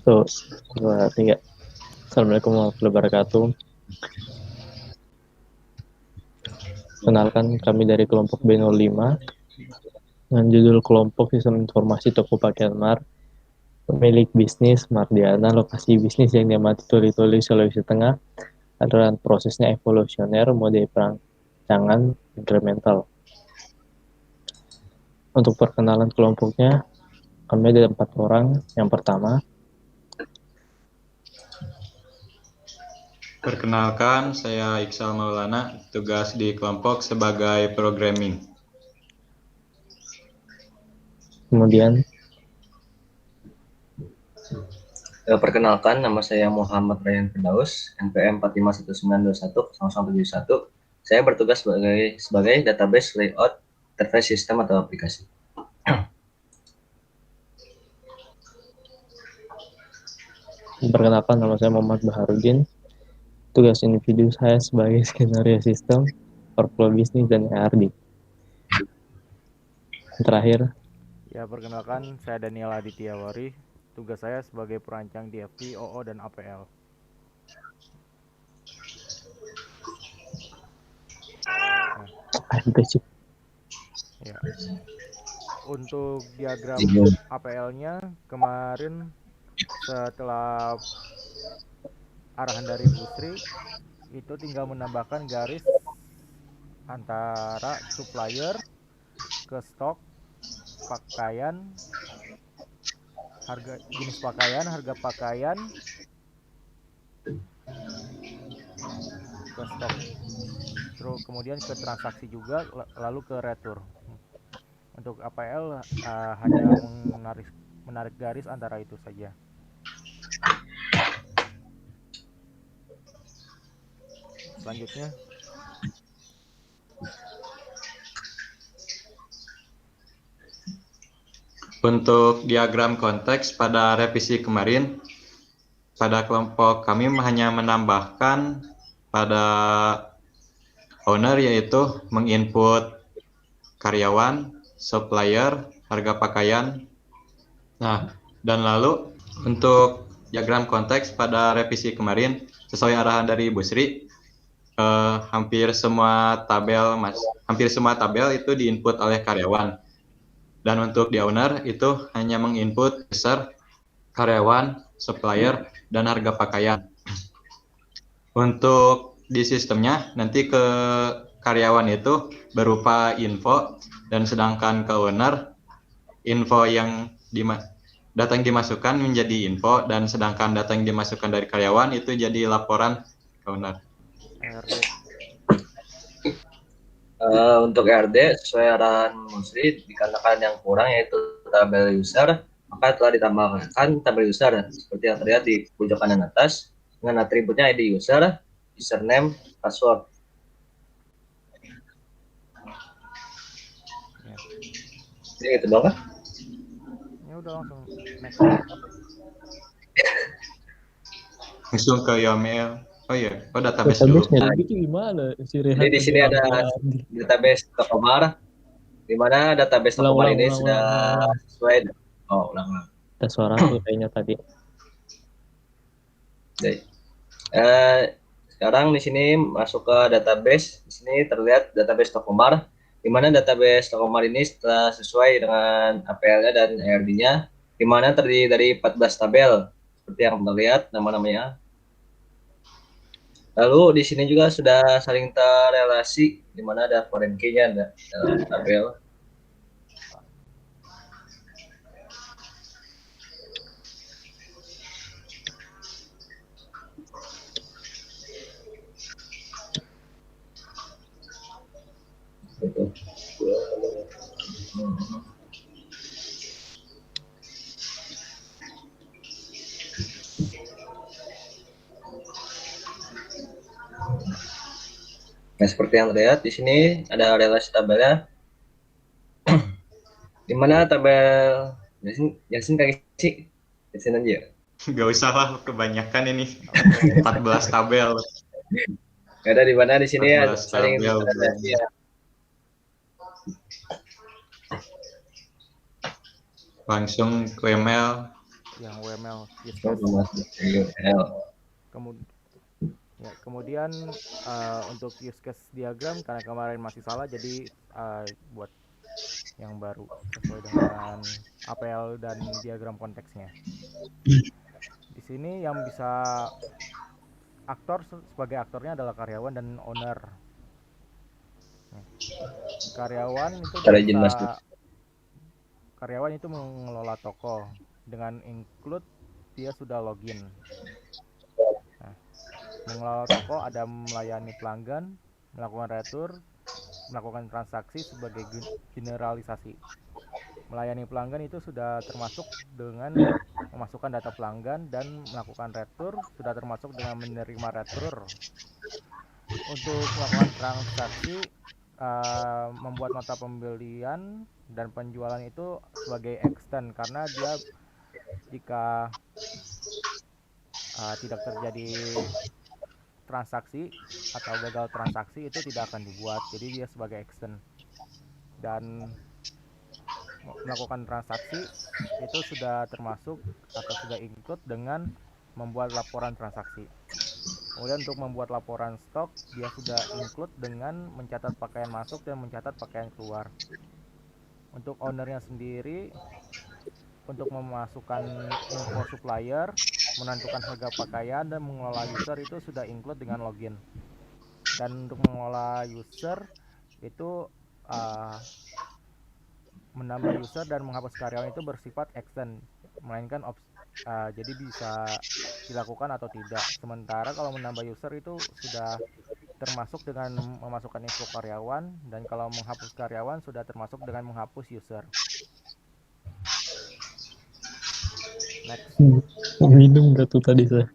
Tuh, 2, 3. Assalamualaikum warahmatullahi wabarakatuh. Kenalkan, kami dari kelompok B05 dengan judul kelompok Sistem Informasi Toko Pakaian Mar, pemilik bisnis Mardiana, lokasi bisnis yang diamati Tuli-Tuli, Sulawesi Tengah, adalah prosesnya evolusioner, mode perancangan incremental. Untuk perkenalan kelompoknya, kami ada 4 orang. Yang pertama, perkenalkan, saya Iksal Maulana, tugas di kelompok sebagai programming. kemudian Perkenalkan, nama saya Muhammad Ryan Firdaus, NPM 451921071. Saya bertugas sebagai database layout, interface sistem atau aplikasi. perkenalkan, nama saya Muhammad Baharudin. Tugas individu saya sebagai skenario sistem, workflow bisnis, dan ERD. Terakhir, ya perkenalkan, saya Daniel Aditya Wari. Tugas saya sebagai perancang DFP, OO, dan APL. Ya. Untuk diagram APL-nya kemarin setelah arahan dari Bu Sri itu tinggal menambahkan garis antara supplier ke stok pakaian, harga jenis pakaian, harga pakaian ke stok, terus kemudian ke transaksi juga, lalu ke retur. Untuk APL hanya menarik garis antara itu saja. Selanjutnya, Untuk diagram konteks pada revisi kemarin, pada kelompok kami hanya menambahkan pada owner, yaitu menginput karyawan, supplier, harga pakaian. Nah, dan lalu untuk diagram konteks pada revisi kemarin, sesuai arahan dari Bu Sri, hampir semua tabel itu diinput oleh karyawan. Dan untuk di owner itu hanya menginput user, karyawan, supplier, dan harga pakaian. Untuk di sistemnya nanti ke karyawan itu berupa info, dan sedangkan ke owner info yang data yang dimasukkan menjadi info, dan sedangkan data yang dimasukkan dari karyawan itu jadi laporan ke owner. Untuk RD sesuai arahan Musri, dikarenakan yang kurang yaitu tabel user, maka telah ditambahkan tabel user seperti yang terlihat di pojok kanan atas dengan atributnya ID user, username, password. ya. Ini gitu dong kan? Ya udah langsung next. Langsung ke YAML. Oh iya, database database dulu. nya itu gimana si Rehan? Jadi di sini ada database Tokomar, di mana database Tokomar ini sudah sesuai. Ulang. Ada suara tuh kayaknya tadi. Jadi, sekarang di sini masuk ke database. Di sini terlihat database Tokomar, di mana database Tokomar ini setelah sesuai dengan APL-nya dan ERD-nya, di mana terdiri dari 14 tabel seperti yang terlihat nama-namanya. Lalu di sini juga sudah saling terrelasi, di mana ada foreign key-nya dalam tabel. Nah, seperti yang terlihat di sini ada relasi tabelnya, di mana tabel Yasin kayak sih, Yasin aja. Gak usah lah, kebanyakan ini 14 tabel. Ada di mana di sini ya saling relasi ya. Langsung ke email. yang WML use Oh, case. masuk UL. Kemudian untuk use case diagram karena kemarin masih salah, jadi buat yang baru sesuai dengan APL dan diagram konteksnya. Di sini yang bisa sebagai aktornya adalah karyawan dan owner. Karyawan itu Cara izin masuk. mengelola toko dengan include dia sudah login. Nah, mengelola toko ada melayani pelanggan, melakukan retur, melakukan transaksi sebagai generalisasi. Melayani pelanggan itu sudah termasuk dengan memasukkan data pelanggan, dan melakukan retur sudah termasuk dengan menerima retur. Untuk melakukan transaksi, membuat nota pembelian dan penjualan itu sebagai extend, karena dia jika tidak terjadi transaksi atau gagal transaksi itu tidak akan dibuat, jadi dia sebagai extend. Dan melakukan transaksi itu sudah termasuk atau sudah include dengan membuat laporan transaksi. Kemudian untuk membuat laporan stok, dia sudah include dengan mencatat pakaian masuk dan mencatat pakaian keluar. Untuk ownernya sendiri, untuk memasukkan info supplier, menentukan harga pakaian, dan mengelola user itu sudah include dengan login. Dan untuk mengelola user itu menambah user dan menghapus karyawan itu bersifat extend, melainkan jadi bisa dilakukan atau tidak. Sementara kalau menambah user itu sudah termasuk dengan memasukkan info karyawan, dan kalau menghapus karyawan sudah termasuk dengan menghapus user. Next. Minum gak tuh tadi saya?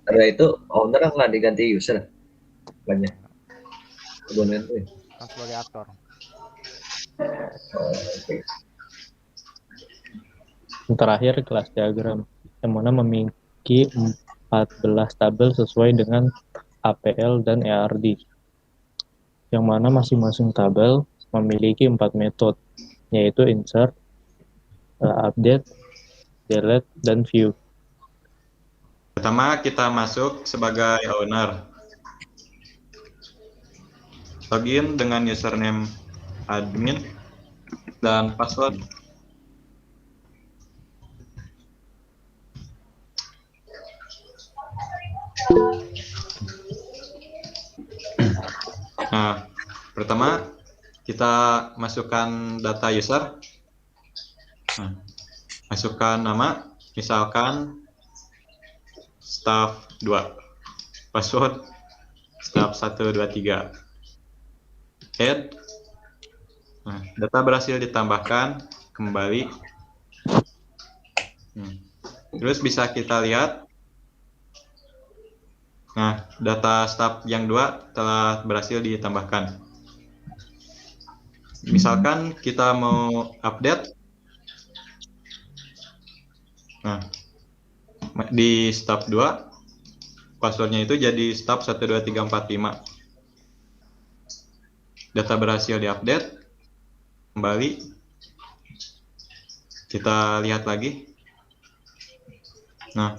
Karena itu owner nggak diganti user banyak. Kemudian tuh. Kan sebagai aktor. Yang terakhir kelas diagram, yang mana memiliki 14 tabel sesuai dengan APL dan ERD. Yang mana masing-masing tabel memiliki 4 metode, yaitu insert, update, delete, dan view. Pertama kita masuk sebagai owner. Login dengan username admin dan password. Nah, pertama kita masukkan data user. Nah, masukkan nama, misalkan staff 2. Password staff 123. Add. Nah, data berhasil ditambahkan kembali. Terus bisa kita lihat. Nah, data staff yang 2 telah berhasil ditambahkan. Misalkan kita mau update. Nah, di staff 2 passwordnya itu jadi staff 12345. Data berhasil diupdate. Kembali. Kita lihat lagi. Nah,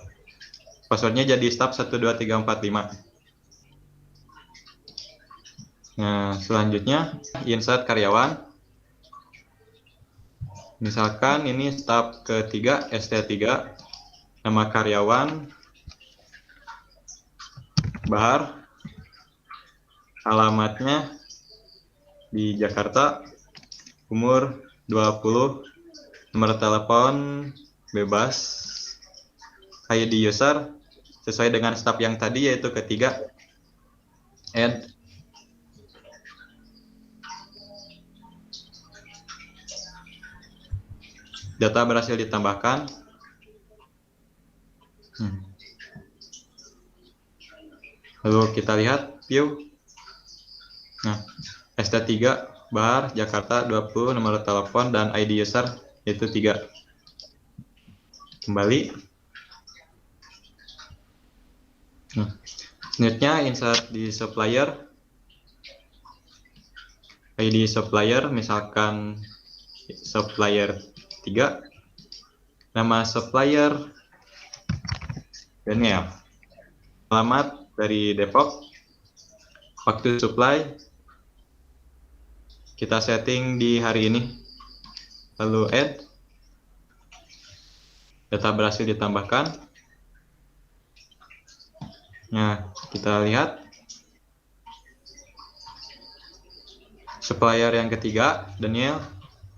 passwordnya jadi staff 12345. Nah, selanjutnya insert karyawan. Misalkan ini staff ketiga, ST3. Nama karyawan Bahar. Alamatnya di Jakarta. Umur 20. Nomor telepon bebas. ID user sesuai dengan staff yang tadi, yaitu ketiga. Add. Data berhasil ditambahkan. Lalu kita lihat view. Nah, ST3 Bahar Jakarta 20, nomor telepon dan ID user yaitu 3. Kembali. Selanjutnya insert di supplier. ID supplier misalkan supplier 3. nama supplier Daniel, alamat dari Depok, waktu supply kita setting di hari ini, lalu add, data berhasil ditambahkan. Nah, kita lihat supplier yang ketiga Daniel,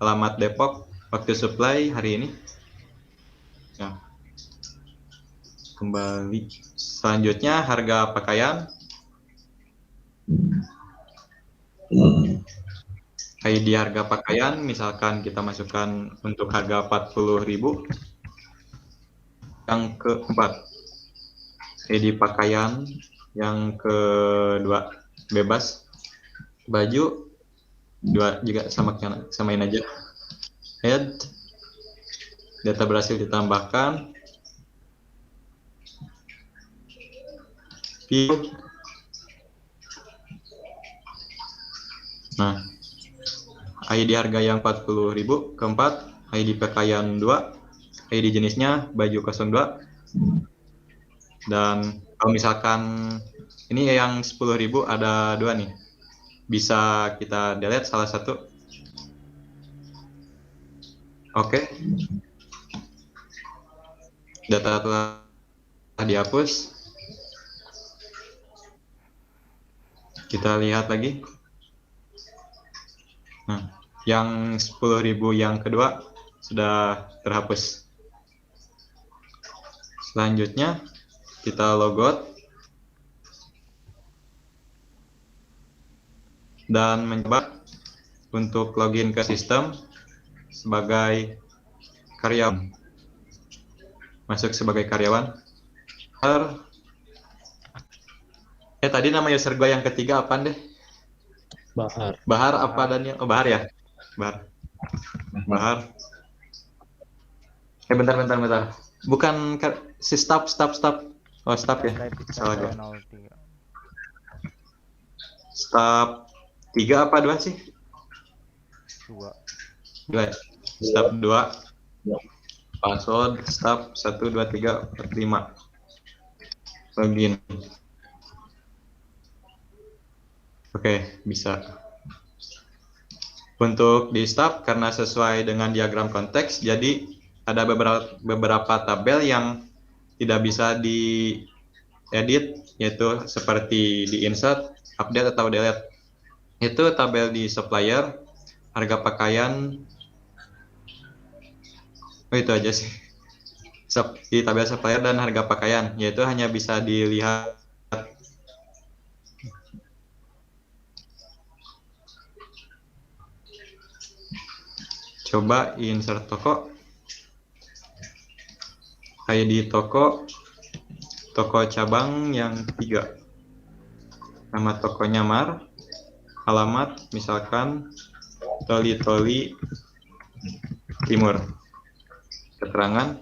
alamat Depok, waktu supply hari ini. Nah, kembali. Selanjutnya harga pakaian, ID harga pakaian, misalkan kita masukkan untuk harga 40.000. Yang keempat, ID pakaian. Yang kedua, bebas. Baju, dua juga samain aja. Add, data berhasil ditambahkan. View. Nah, ID harga yang 40.000. Keempat, ID pakaian 2, ID jenisnya baju 02. Dan kalau misalkan ini yang 10.000 ada 2 nih, bisa kita delete salah satu. Oke. Data telah dihapus. Kita lihat lagi. Nah, yang 10.000 yang kedua sudah terhapus. Selanjutnya kita logout dan mencoba untuk login ke sistem sebagai karyawan. Masuk sebagai karyawan. Tadi nama user gue yang ketiga apa deh? Bahar. Bahar apa Daniel? Oh, Bahar ya? Bahar. Bentar. Bukan si stop. Oh, stop ya. Salah gue. Stop 3 apa 2 sih? 2. Stop 2. Password stop 1 2 3 4 5. Login. Oke, bisa. Untuk di stop karena sesuai dengan diagram konteks, jadi ada beberapa tabel yang tidak bisa diedit, yaitu seperti di insert, update atau delete. Itu tabel di supplier, harga pakaian. Oh, itu aja sih. Di tabel supplier dan harga pakaian, yaitu hanya bisa dilihat. Coba insert toko. ID toko cabang yang 3. Nama tokonya Mar. Alamat misalkan Toli Timur. Keterangan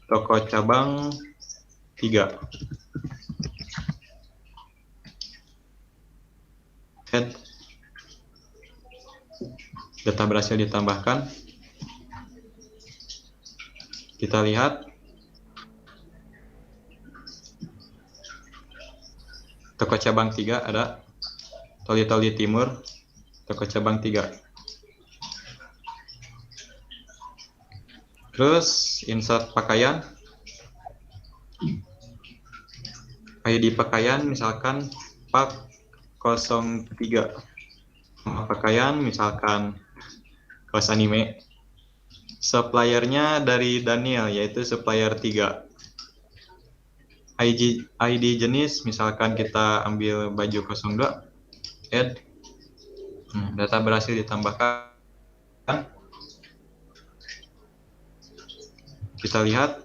toko cabang 3. Head. Data berhasil ditambahkan. Kita lihat toko cabang 3 ada Toli Timur, toko cabang 3. Terus insert pakaian. ID pakaian misalkan Pak 03. Nama pakaian misalkan kaos anime. Suppliernya dari Daniel, yaitu supplier 3. ID jenis misalkan kita ambil baju 02. Add. Data berhasil ditambahkan. Kita lihat.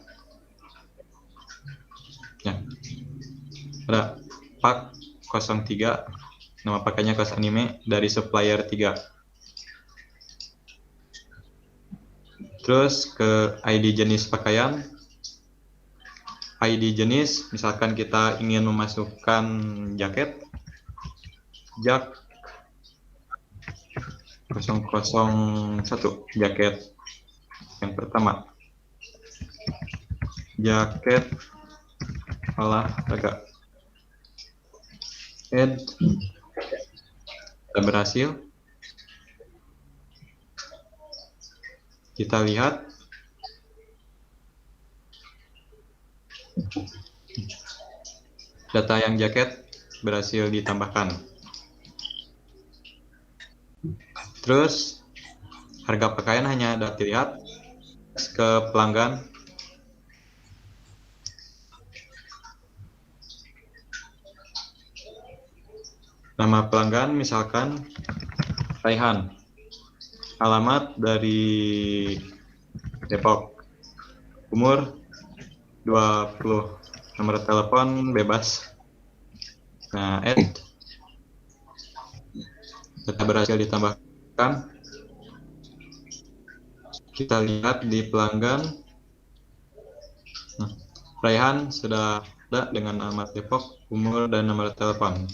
Ya. Ada Pak 03. Nama pakainya kaos anime dari supplier 3. Terus ke ID jenis pakaian. ID jenis, misalkan kita ingin memasukkan jaket. Jak 001, jaket yang pertama. jaket olahraga. Add. Sudah berhasil. Kita lihat. Data yang jaket berhasil ditambahkan. Terus harga pakaian hanya dapat dilihat ke pelanggan. Nama pelanggan misalkan Raihan. Alamat dari Depok. Umur 20. Nomor telepon bebas. Nah, add. Data berhasil ditambahkan. Kita lihat di pelanggan. Nah, Raihan sudah ada dengan alamat Depok, umur, dan nomor telepon.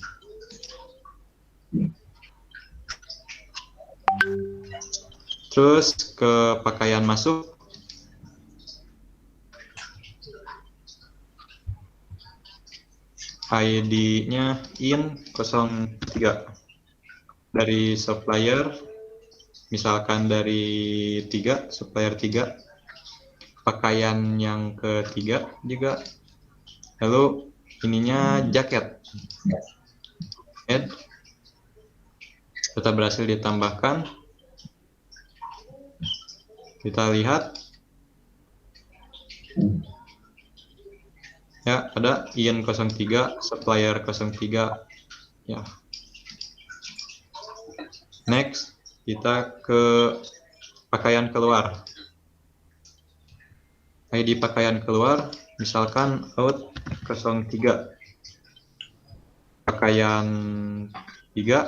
Terus ke pakaian masuk. ID-nya IN03 dari supplier, misalkan dari 3, supplier 3, pakaian yang ketiga juga, lalu ininya jaket. Add. Data berhasil ditambahkan. Kita lihat. Ya, ada IN 03, supplier 03. Ya. Next, kita ke pakaian keluar. ID pakaian keluar, misalkan out 03. Pakaian 3.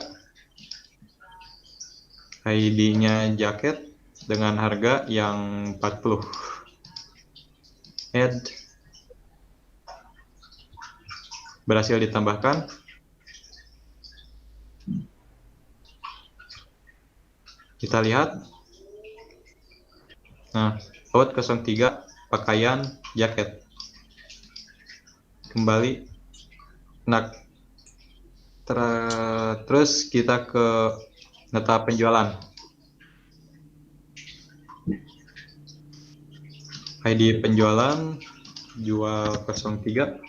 ID-nya jaket dengan harga yang 40. Add. Berhasil ditambahkan. Kita lihat. Nah, out 03, pakaian jaket. Kembali. Nah, terus kita ke data penjualan. ID penjualan jual 03.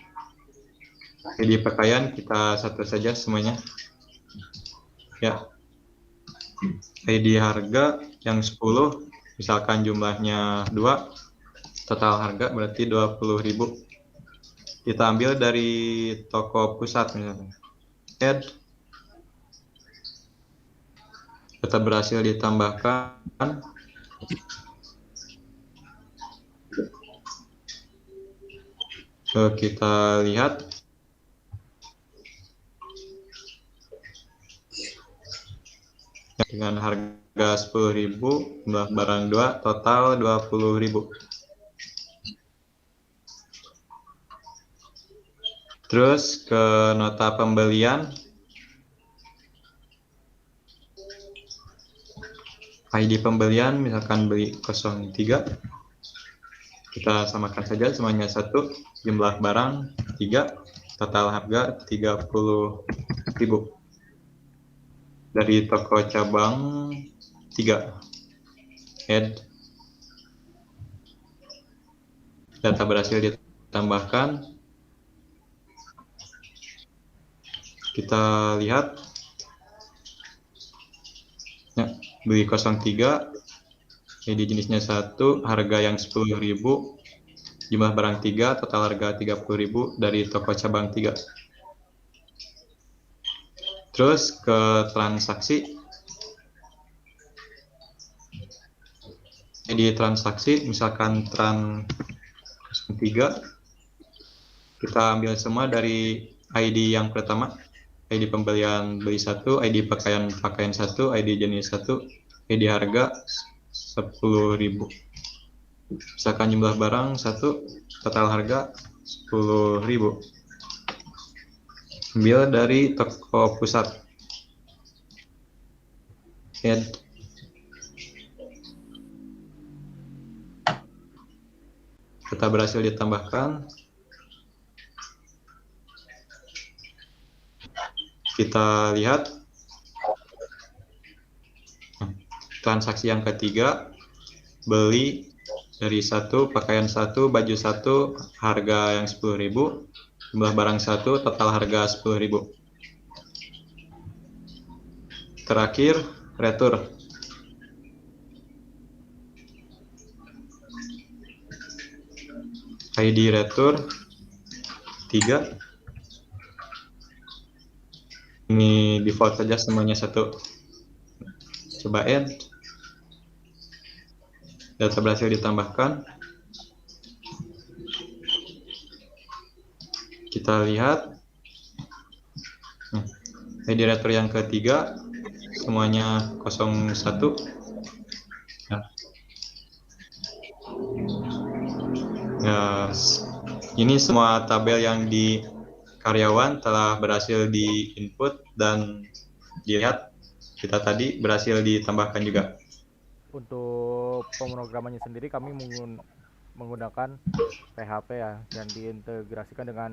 ID pakaian kita satu saja semuanya. Ya. ID harga yang 10, misalkan jumlahnya 2, total harga berarti 20.000. Kita ambil dari toko pusat misalnya. Add. Data berhasil ditambahkan. So, kita lihat. Dengan harga 10.000, jumlah barang 2, total 20.000. Terus ke nota pembelian. ID pembelian misalkan beli 03. Kita samakan saja semuanya 1, jumlah barang 3, total harga 30.000. Dari toko cabang 3. Add. Data berhasil ditambahkan. Kita lihat. Ya, beli 03, jadi jenisnya 1, harga yang 10.000, jumlah barang 3, total harga 30.000 dari toko cabang 3. Terus ke transaksi. Di transaksi misalkan tran 03, kita ambil semua dari ID yang pertama, ID pembelian beli 1, ID pakaian 1, ID jenis 1, ID harga 10.000. Misalkan jumlah barang 1, total harga 10.000. Ambil dari toko pusat. Add. data berhasil ditambahkan. Kita lihat transaksi yang ketiga, beli dari satu, pakaian satu, baju satu, harga yang 10.000, jumlah barang satu, total harga 10.000. Terakhir, retur. ID retur 3. Ini default saja semuanya satu. Coba add. Data berhasil ditambahkan. Kita lihat ID retur yang ketiga semuanya 01. Ya, ini semua tabel yang di karyawan telah berhasil di input dan dilihat kita tadi berhasil ditambahkan juga. Untuk pemrogramannya sendiri kami menggunakan PHP ya, dan diintegrasikan dengan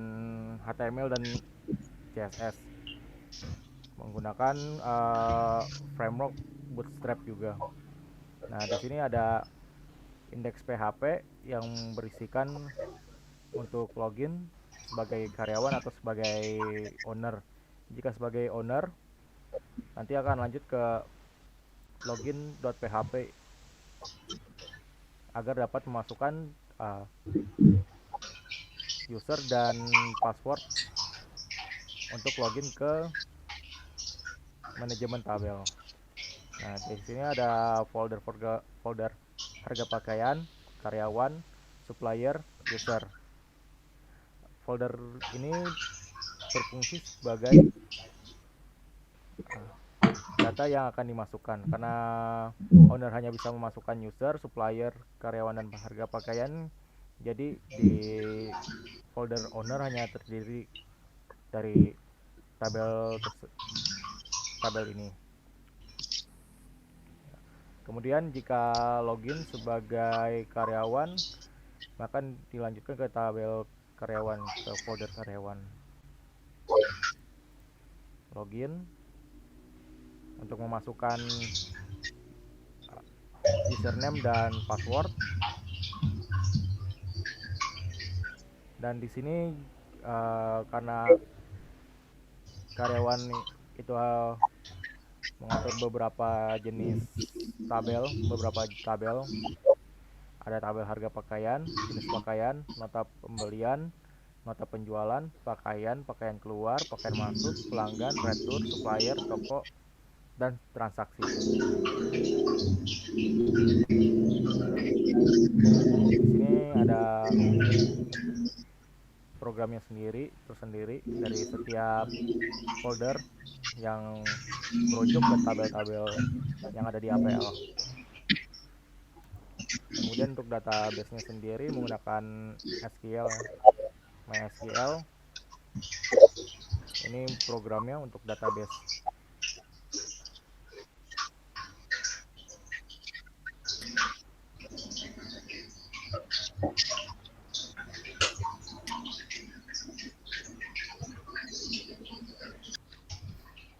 HTML dan CSS, menggunakan framework Bootstrap juga. Nah, di sini ada indeks PHP yang berisikan untuk login sebagai karyawan atau sebagai owner. Jika sebagai owner, nanti akan lanjut ke login.php agar dapat memasukkan user dan password untuk login ke manajemen tabel. Nah, di sini ada folder harga pakaian, karyawan, supplier, user. Folder ini berfungsi sebagai data yang akan dimasukkan, karena owner hanya bisa memasukkan user, supplier, karyawan, dan harga pakaian. Jadi di folder owner hanya terdiri dari tabel ini. Kemudian jika login sebagai karyawan, maka dilanjutkan ke tabel karyawan, ke folder karyawan. Login untuk memasukkan username dan password. Dan di sini karena karyawan itu mengatur beberapa jenis beberapa tabel. Ada tabel harga pakaian, jenis pakaian, nota pembelian, nota penjualan, pakaian keluar, pakaian masuk, pelanggan, retur, supplier, toko, dan transaksi. Di sini ada programnya tersendiri dari setiap folder yang merujuk ke tabel-tabel yang ada di APL. Kemudian untuk database-nya sendiri menggunakan SQL, MySQL. Ini programnya untuk database.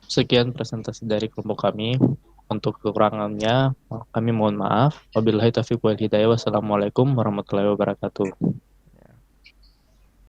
Sekian presentasi dari kelompok kami. Untuk kekurangannya, kami mohon maaf. Wabillahi taufiq wal hidayah. Wassalamualaikum warahmatullahi wabarakatuh.